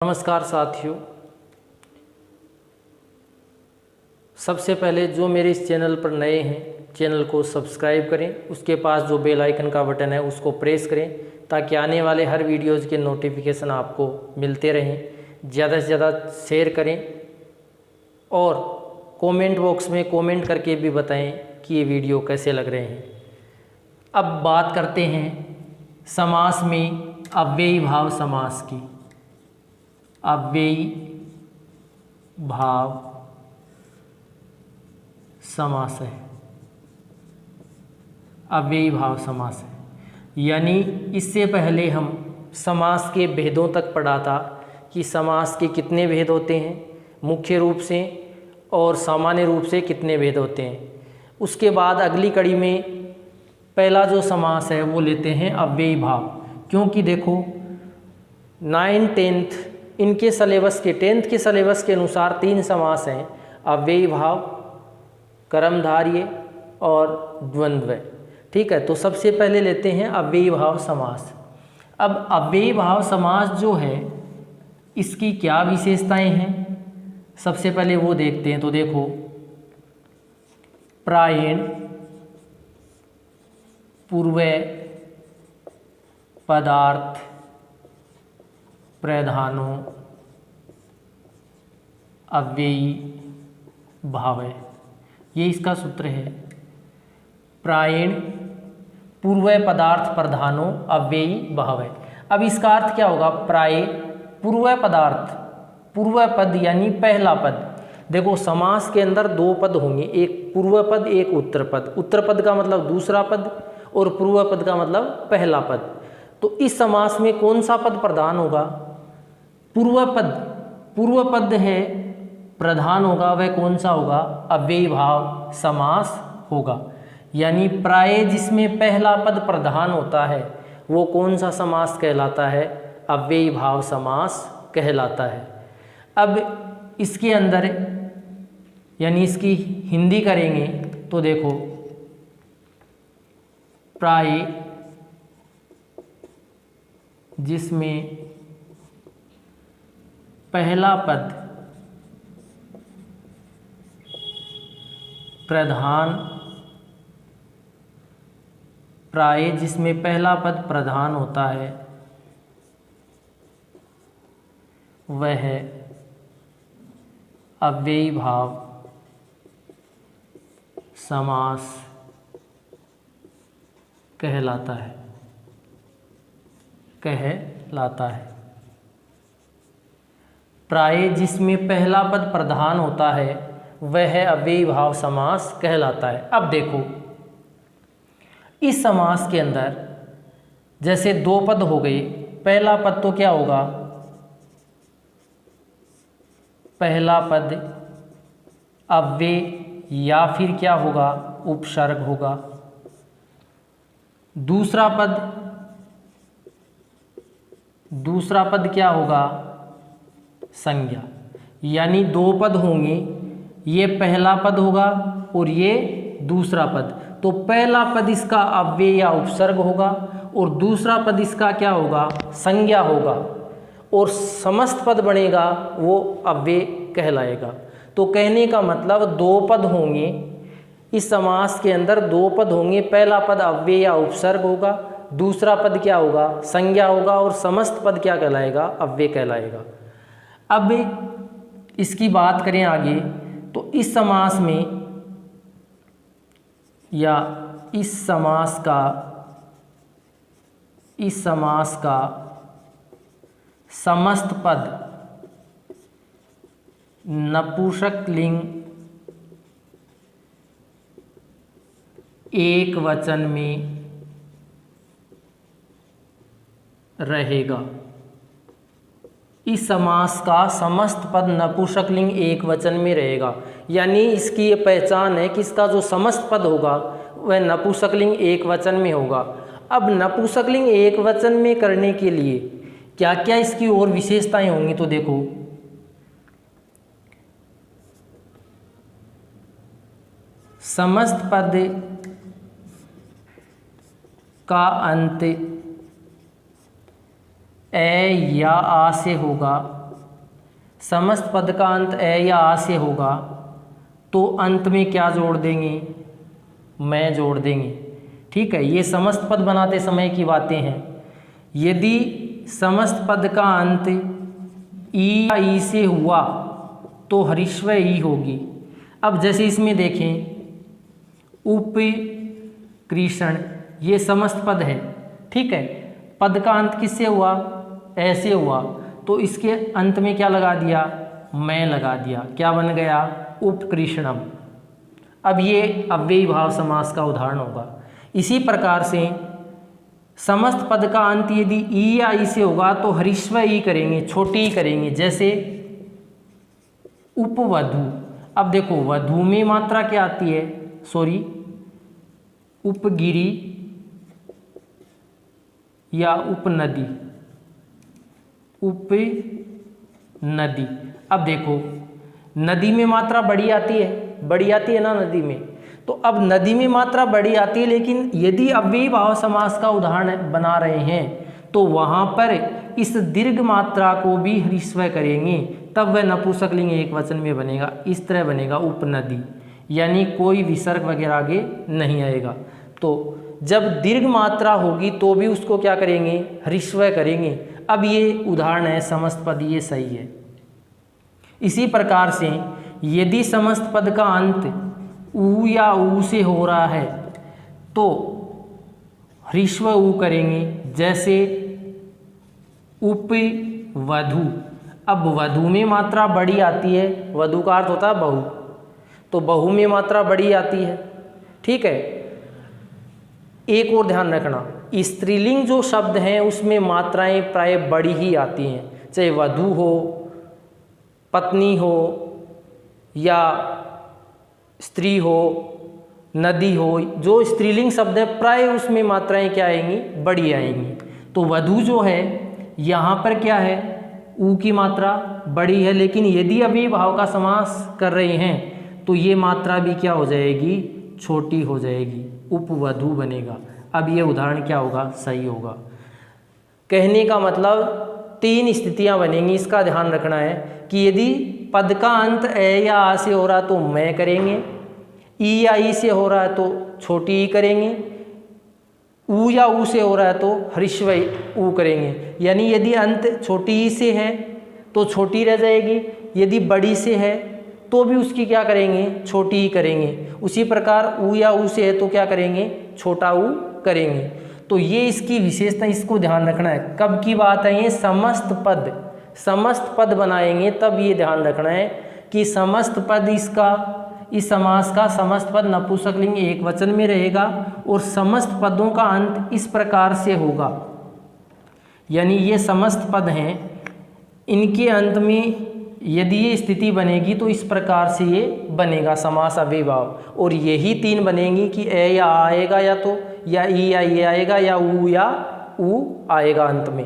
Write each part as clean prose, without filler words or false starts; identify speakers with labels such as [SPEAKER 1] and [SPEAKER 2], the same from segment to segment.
[SPEAKER 1] नमस्कार साथियों, सबसे पहले जो मेरे इस चैनल पर नए हैं चैनल को सब्सक्राइब करें। उसके पास जो बेल आइकन का बटन है उसको प्रेस करें ताकि आने वाले हर वीडियोज़ के नोटिफिकेशन आपको मिलते रहें। ज़्यादा से ज़्यादा शेयर करें और कमेंट बॉक्स में कमेंट करके भी बताएं कि ये वीडियो कैसे लग रहे हैं। अब बात करते हैं समास में अव्ययी भाव समास की। अव्ययी भाव समास है, अव्ययी भाव समास है। यानी इससे पहले हम समास के भेदों तक पढ़ा था कि समास के कितने भेद होते हैं मुख्य रूप से और सामान्य रूप से कितने भेद होते हैं। उसके बाद अगली कड़ी में पहला जो समास है वो लेते हैं अव्ययी भाव, क्योंकि देखो 9th 10th इनके सिलेबस के 10th के सिलेबस के अनुसार 3 समास हैं, अव्ययी भाव, कर्मधारय और द्वंद्व। ठीक है, तो सबसे पहले लेते हैं अव्ययी भाव समास। अब अव्ययी भाव समास जो है इसकी क्या विशेषताएं हैं सबसे पहले वो देखते हैं। तो देखो, प्रायेण, पूर्वय, पदार्थ, प्रधानो, अव्ययी भाव है, ये इसका सूत्र है। प्रायेण, पूर्वय, पदार्थ, प्रधानो, अव्ययी भाव है। अब इसका अर्थ क्या होगा? प्राय, पूर्वय पदार्थ, पूर्वय पद यानी पहला पद। देखो समास के अंदर 2 पद होंगे, एक पूर्व पद एक उत्तर पद। उत्तर पद का मतलब दूसरा पद और पूर्व पद का मतलब पहला पद। तो इस समास में कौन सा पद प्रधान होगा? पूर्व पद। पूर्व पद है प्रधान होगा, वह कौन सा होगा? अव्ययी भाव समास होगा। यानी प्राय जिसमें पहला पद प्रधान होता है वो कौन सा समास कहलाता है? अव्ययी भाव समास कहलाता है। अब इसके अंदर यानी इसकी हिंदी करेंगे तो देखो, प्राय जिसमें पहला पद प्रधान, प्राय जिसमें पहला पद प्रधान होता है वह अव्ययी भाव समास कहलाता है, कहलाता है। प्राय जिसमें पहला पद प्रधान होता है वह अव्ययी भाव समास कहलाता है। अब देखो, इस समास के अंदर जैसे 2 पद हो गए, पहला पद तो क्या होगा? पहला पद अव्यय या फिर क्या होगा? उपसर्ग होगा। दूसरा पद क्या होगा? संज्ञा। यानी 2 पद होंगे, ये पहला पद होगा और ये दूसरा पद। तो पहला पद इसका अव्यय या उपसर्ग होगा और दूसरा पद इसका क्या होगा? संज्ञा होगा, और समस्त पद बनेगा वो अव्यय कहलाएगा। तो कहने का मतलब 2 पद होंगे इस समास के अंदर, 2 पद होंगे, पहला पद अव्यय या उपसर्ग होगा, दूसरा पद क्या होगा? संज्ञा होगा, और समस्त पद क्या कहलाएगा? अव्यय कहलाएगा। अब इसकी बात करें आगे तो इस समास में या इस समास का समस्त पद नपुंसक लिंग एक वचन में रहेगा। इस समास का समस्त पद नपुंसक लिंग एक वचन में रहेगा। यानी इसकी ये पहचान है कि इसका जो समस्त पद होगा वह नपुंसक लिंग एक वचन में होगा। अब नपुंसक लिंग एक वचन में करने के लिए क्या क्या इसकी और विशेषताएं होंगी? तो देखो, समस्त पद का अंत ए या आ से होगा समस्त पद का अंत ए या आ से होगा तो अंत में क्या जोड़ देंगे, मैं जोड़ देंगे। ठीक है, ये समस्त पद बनाते समय की बातें हैं। यदि समस्त पद का अंत ई या ई से हुआ तो ह्रस्व ई होगी। अब जैसे इसमें देखें, उपकृषण, ये समस्त पद है। ठीक है, पद का अंत किससे हुआ, ऐसे हुआ, तो इसके अंत में क्या लगा दिया, मैं लगा दिया, क्या बन गया, उपकृषणम। अब ये अव्ययी भाव समास का उदाहरण होगा। इसी प्रकार से समस्त पद का अंत यदि ई या ई से होगा तो ह्रस्व ई करेंगे, छोटी ई करेंगे। जैसे उपवधु, अब देखो वधु में मात्रा क्या आती है, सॉरी, उपगिरी या उपनदी, उपनदी। अब देखो नदी में मात्रा बड़ी आती है, बड़ी आती है ना नदी में, तो अब नदी में मात्रा बड़ी आती है, लेकिन यदि अव्ययी भाव समास का उदाहरण बना रहे हैं तो वहाँ पर इस दीर्घ मात्रा को भी ह्रस्व करेंगे, तब वह नपुंसकलिंग एक वचन में बनेगा। इस तरह बनेगा उपनदी, यानी कोई विसर्ग वगैरह आगे नहीं आएगा। तो जब दीर्घ मात्रा होगी तो भी उसको क्या करेंगे, ह्रस्व करेंगे। अब ये उदाहरण है समस्त पद, ये सही है। इसी प्रकार से यदि समस्त पद का अंत ऊ या ऊ से हो रहा है तो ह्रस्व ऊ करेंगे। जैसे उपवधु, अब वधु में मात्रा बड़ी आती है, वधु का अर्थ होता है बहु, तो बहु में मात्रा बड़ी आती है। ठीक है, एक और ध्यान रखना, स्त्रीलिंग जो शब्द हैं उसमें मात्राएं प्राय बड़ी ही आती हैं, चाहे वधु हो, पत्नी हो, या स्त्री हो, नदी हो, जो स्त्रीलिंग शब्द है प्राय उसमें मात्राएं क्या आएंगी, बड़ी आएंगी। तो वधु जो है यहाँ पर क्या है, ऊ की मात्रा बड़ी है, लेकिन यदि अव्ययी भाव का समास कर रहे हैं तो ये मात्रा भी क्या हो जाएगी, छोटी हो जाएगी, उपवधु बनेगा। अब ये उदाहरण क्या होगा, सही होगा। कहने का मतलब 3 स्थितियां बनेंगी, इसका ध्यान रखना है कि यदि पद का अंत ए या आ से हो रहा तो मैं करेंगे, ई या ई से हो रहा है तो छोटी ई करेंगे, ऊ या ऊ से हो रहा है तो ह्रस्व ऊ करेंगे। यानी यदि अंत छोटी ई से है तो छोटी रह जाएगी, यदि बड़ी से है तो भी उसकी क्या करेंगे, छोटी ही करेंगे। उसी प्रकार ऊ या ऊ से है तो क्या करेंगे, छोटा ऊ करेंगे। तो ये इसकी विशेषता, इसको ध्यान रखना है। कब की बात है ये, समस्त पद बनाएंगे तब ये ध्यान रखना है कि समस्त पद इस समास का समस्त पद नपुंसकलिंग एक वचन में रहेगा और समस्त पदों का अंत इस प्रकार से होगा। यानी ये समस्त पद हैं, इनके अंत में यदि ये स्थिति बनेगी तो इस प्रकार से ये बनेगा समास अव्ययी भाव। और यही 3 बनेंगी कि ए या आ आएगा, या तो या ई या ये आएगा, या ऊ आएगा अंत में।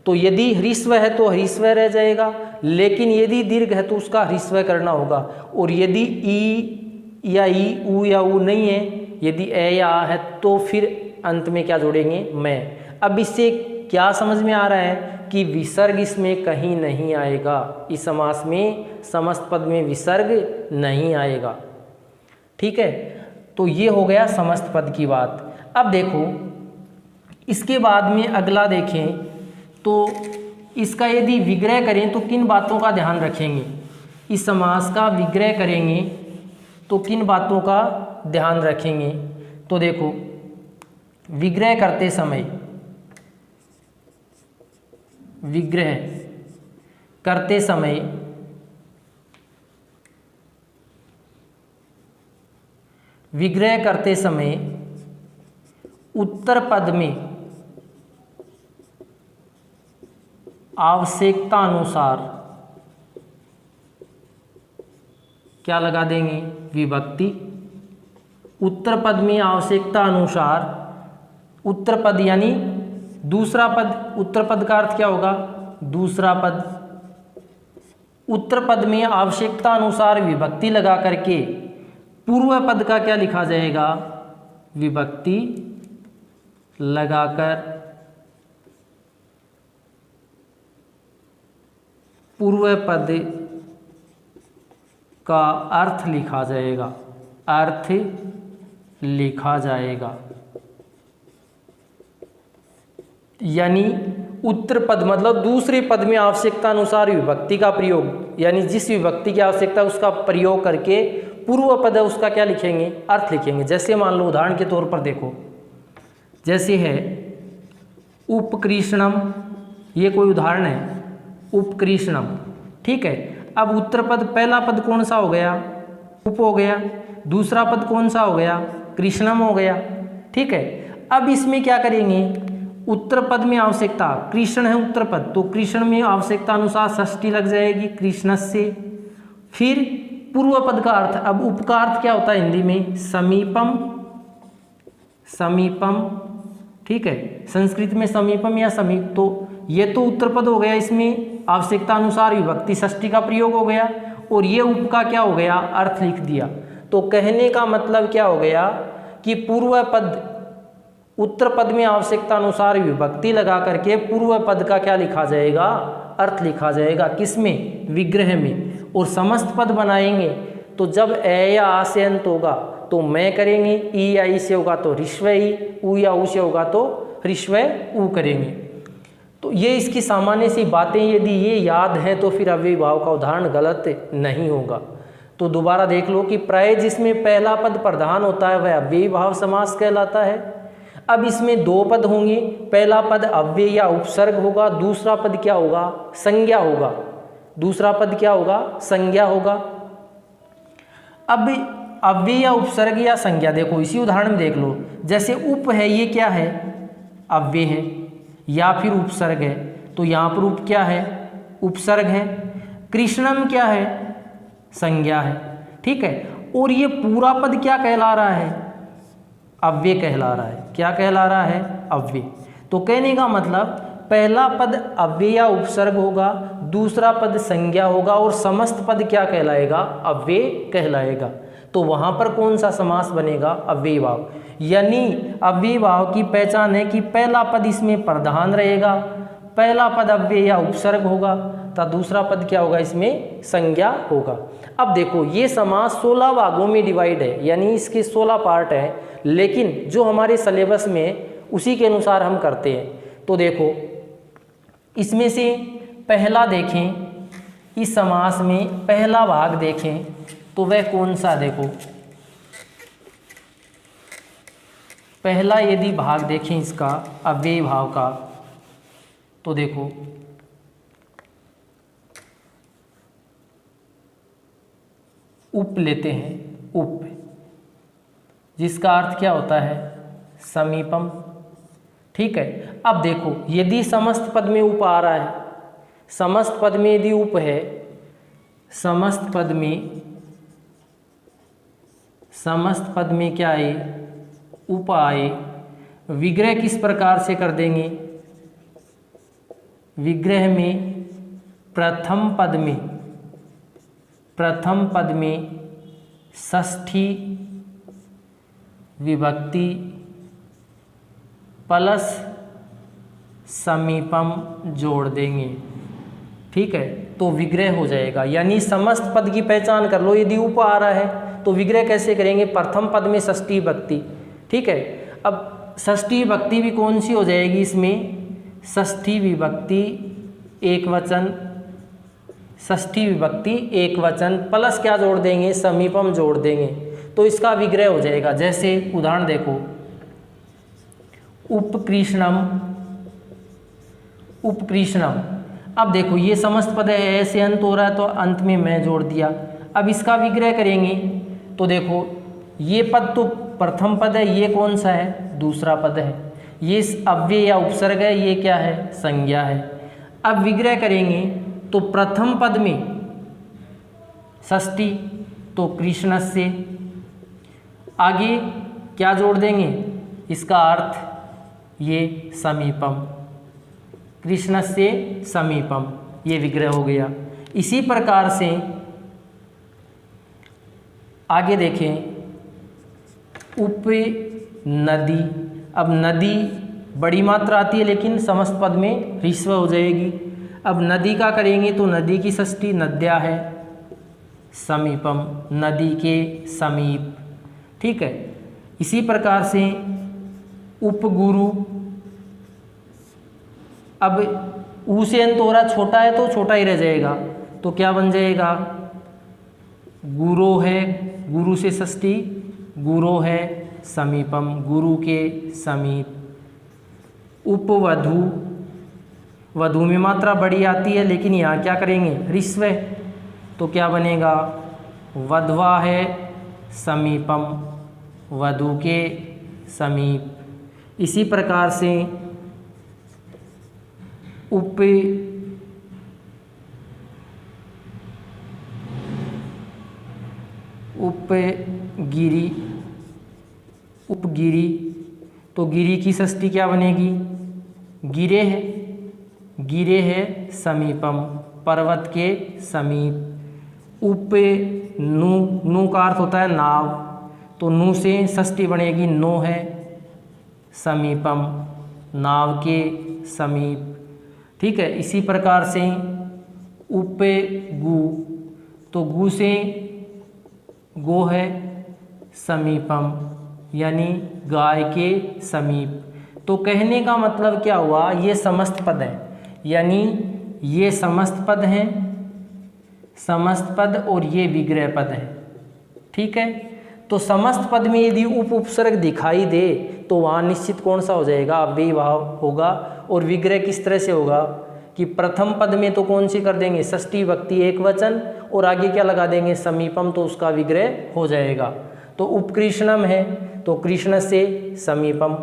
[SPEAKER 1] तो यदि ह्रस्व है तो ह्रस्व रह जाएगा, लेकिन यदि दीर्घ है तो उसका ह्रस्व करना होगा। और यदि ई या ई, ऊ या ऊ नहीं है, यदि ए या आ है तो फिर अंत में क्या जोड़ेंगे, मैं। अब इससे क्या समझ में आ रहा है कि विसर्ग इसमें कहीं नहीं आएगा, इस समास में समस्त पद में विसर्ग नहीं आएगा। ठीक है, तो ये हो गया समस्त पद की बात। अब देखो इसके बाद में अगला देखें तो इसका यदि विग्रह करें तो किन बातों का ध्यान रखेंगे, इस समास का विग्रह करेंगे तो किन बातों का ध्यान रखेंगे। तो देखो विग्रह करते समय, विग्रह करते समय उत्तर पद में आवश्यकता अनुसार क्या लगा देंगे, विभक्ति। उत्तर पद में आवश्यकता अनुसार, उत्तर पद यानी दूसरा पद, उत्तर पद का अर्थ क्या होगा, दूसरा पद। उत्तर पद में आवश्यकता अनुसार विभक्ति लगा करके पूर्व पद का क्या लिखा जाएगा, विभक्ति लगाकर पूर्व पद का अर्थ लिखा जाएगा, अर्थ लिखा जाएगा। यानी उत्तर पद मतलब दूसरे पद में आवश्यकता अनुसार विभक्ति का प्रयोग, यानी जिस विभक्ति की आवश्यकता उसका प्रयोग करके पूर्व पद है उसका क्या लिखेंगे, अर्थ लिखेंगे। जैसे मान लो उदाहरण के तौर पर देखो, जैसे है उपकृष्णम, ये कोई उदाहरण है, उपकृष्णम, ठीक है। अब उत्तर पद पहला पद कौन सा हो गया, उप हो गया, दूसरा पद कौन सा हो गया, कृष्णम हो गया, ठीक है। अब इसमें क्या करेंगे, उत्तर पद में आवश्यकता, कृष्ण है उत्तर पद, तो कृष्ण में आवश्यकता अनुसार षष्ठी लग जाएगी कृष्णस्य। फिर पूर्व पद का अर्थ, अब उप का अर्थ क्या होता है हिंदी में, समीपम, समीपम, ठीक है। संस्कृत में समीपम या समीप, तो ये तो उत्तर पद हो गया, इसमें आवश्यकता अनुसार विभक्ति षष्ठी का प्रयोग हो गया, और ये उप का क्या हो गया, अर्थ लिख दिया। तो कहने का मतलब क्या हो गया कि पूर्व पद, उत्तर पद में आवश्यकता अनुसार विभक्ति लगा करके पूर्व पद का क्या लिखा जाएगा, अर्थ लिखा जाएगा। किसमें, विग्रह में। और समस्त पद बनाएंगे तो जब ए या आ से अंत होगा तो मैं करेंगे, ई या ई से होगा तो ऋष्व ई, उ या उ से होगा तो ऋष्व उ करेंगे। तो ये इसकी सामान्य सी बातें, यदि ये याद है तो फिर अव्ययी भाव का उदाहरण गलत नहीं होगा। तो दोबारा देख लो कि प्राय जिसमें पहला पद प्रधान होता है वह अव्ययी भाव समास कहलाता है। अब इसमें दो पद होंगे, पहला पद अव्यय या उपसर्ग होगा, दूसरा पद क्या होगा, संज्ञा होगा, दूसरा पद क्या होगा, संज्ञा होगा। अब अव्यय या उपसर्ग या संज्ञा देखो इसी उदाहरण में देख लो, जैसे उप है, ये क्या है, अव्यय है या फिर उपसर्ग है, तो यहाँ पर उप क्या है, उपसर्ग है। कृष्णम क्या है, संज्ञा है, ठीक है। और ये पूरा पद क्या कहला रहा है, अव्यय कहला रहा है। क्या कहला रहा है, अव्यय। तो कहने का मतलब पहला पद अव्यय या उपसर्ग होगा, दूसरा पद संज्ञा होगा, और समस्त पद क्या कहलाएगा, अव्यय कहलाएगा। तो वहाँ पर कौन सा समास बनेगा, अव्ययी भाव। यानी अव्ययी भाव की पहचान है कि पहला पद इसमें प्रधान रहेगा, पहला पद अव्यय या उपसर्ग होगा, तथा दूसरा पद क्या होगा, इसमें संज्ञा होगा। अब देखो ये समास 16 भागों में डिवाइड है, यानी इसके 16 पार्ट हैं, लेकिन जो हमारे सिलेबस में उसी के अनुसार हम करते हैं। तो देखो इसमें से पहला देखें, इस समास में पहला भाग देखें तो वह कौन सा, देखो पहला यदि भाग देखें इसका अव्ययी भाव का, तो देखो उप लेते हैं, उप जिसका अर्थ क्या होता है, समीपम, ठीक है। अब देखो यदि समस्त पद में उप आ रहा है, समस्त पद में यदि उप है, समस्त पद में क्या आए, उप आए, विग्रह किस प्रकार से कर देंगे, विग्रह में प्रथम पद में षष्ठी विभक्ति प्लस समीपम जोड़ देंगे, ठीक है। तो विग्रह हो जाएगा। यानी समस्त पद की पहचान कर लो, यदि उप आ रहा है तो विग्रह कैसे करेंगे, प्रथम पद में षष्ठी विभक्ति, ठीक है। अब षष्ठी विभक्ति भी कौन सी हो जाएगी, इसमें षष्ठी विभक्ति एक वचन, षष्ठी विभक्ति एक वचन प्लस क्या जोड़ देंगे, समीपम जोड़ देंगे, तो इसका विग्रह हो जाएगा। जैसे उदाहरण देखो, उपकृष्णम, उपकृष्णम। अब देखो ये समस्त पद है, ऐसे अंत हो रहा है तो अंत में मैं जोड़ दिया। अब इसका विग्रह करेंगे तो देखो ये पद तो प्रथम पद है, ये कौन सा है, दूसरा पद है, ये अव्यय या उपसर्ग है, ये क्या है, संज्ञा है। अब विग्रह करेंगे तो प्रथम पद में षष्ठी, तो कृष्णस्य, आगे क्या जोड़ देंगे, इसका अर्थ ये समीपम, कृष्णस्य समीपम, ये विग्रह हो गया। इसी प्रकार से आगे देखें, उप नदी। अब नदी बड़ी मात्रा आती है लेकिन समस्त पद में ह्रस्व हो जाएगी। अब नदी का करेंगे तो नदी की षष्ठी नद्या है, समीपम, नदी के समीप। ठीक है, इसी प्रकार से उपगुरु, अब ऊ से अंत हो रहा, छोटा है तो छोटा ही रह जाएगा, तो क्या बन जाएगा, गुरो है, गुरु से षष्ठी, गुरो है समीपम, गुरु के समीप। उपवधु, वधु में मात्रा बड़ी आती है, लेकिन यहाँ क्या करेंगे, ऋस्व है, तो क्या बनेगा, वधवा है समीपम, वधु के समीप। इसी प्रकार से उपगिरी, उपगिरी, तो गिरी की षष्ठी क्या बनेगी, गिरे है, गिरे है समीपम, पर्वत के समीप। नु, नु का अर्थ होता है नाव, तो नु से षष्ठी बनेगी, नो है समीपम, नाव के समीप। ठीक है, इसी प्रकार से गु, तो गु से गो है समीपम, यानी गाय के समीप। तो कहने का मतलब क्या हुआ, ये समस्त पद हैं, यानी ये समस्त पद हैं, समस्त पद, और ये विग्रह पद है। ठीक है, तो समस्त पद में यदि उपसर्ग दिखाई दे तो वहाँ निश्चित कौन सा हो जाएगा, अव्ययी भाव होगा। और विग्रह किस तरह से होगा कि प्रथम पद में तो कौन सी कर देंगे, षष्ठी विभक्ति एक वचन, और आगे क्या लगा देंगे, समीपम, तो उसका विग्रह हो जाएगा। तो उपकृष्णम है तो कृष्ण से समीपम,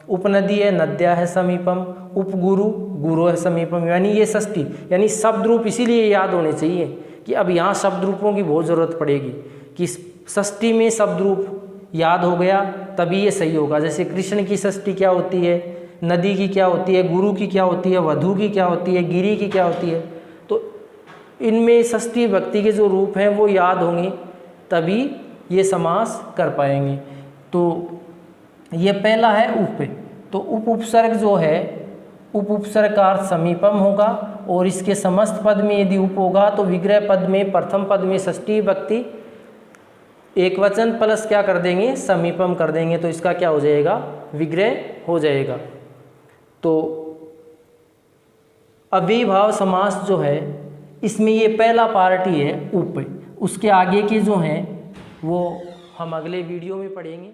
[SPEAKER 1] उपनदी है, नद्या है समीपम, उपगुरु, गुरु है समीपम, यानी ये षष्ठी, यानी शब्द रूप इसीलिए याद होने चाहिए कि अब यहाँ शब्द रूपों की बहुत ज़रूरत पड़ेगी कि षष्ठी में शब्द रूप याद हो गया तभी ये सही होगा। जैसे कृष्ण की षष्ठी क्या होती है, नदी की क्या होती है, गुरु की क्या होती है, वधु की क्या होती है, गिरी की क्या होती है, तो इनमें षष्ठी विभक्ति के जो रूप हैं वो याद होंगे तभी ये समास कर पाएंगे। तो ये पहला है उप, तो उपसर्ग जो है, उपसर्ग का अर्थ समीपम होगा, और इसके समस्त पद में यदि उप होगा तो विग्रह पद में प्रथम पद में षष्ठी विभक्ति एक वचन प्लस क्या कर देंगे, समीपम कर देंगे, तो इसका क्या हो जाएगा, विग्रह हो जाएगा। तो अव्ययी भाव समास जो है इसमें ये पहला पार्ट ही है उप, उसके आगे के जो हैं वो हम अगले वीडियो में पढ़ेंगे।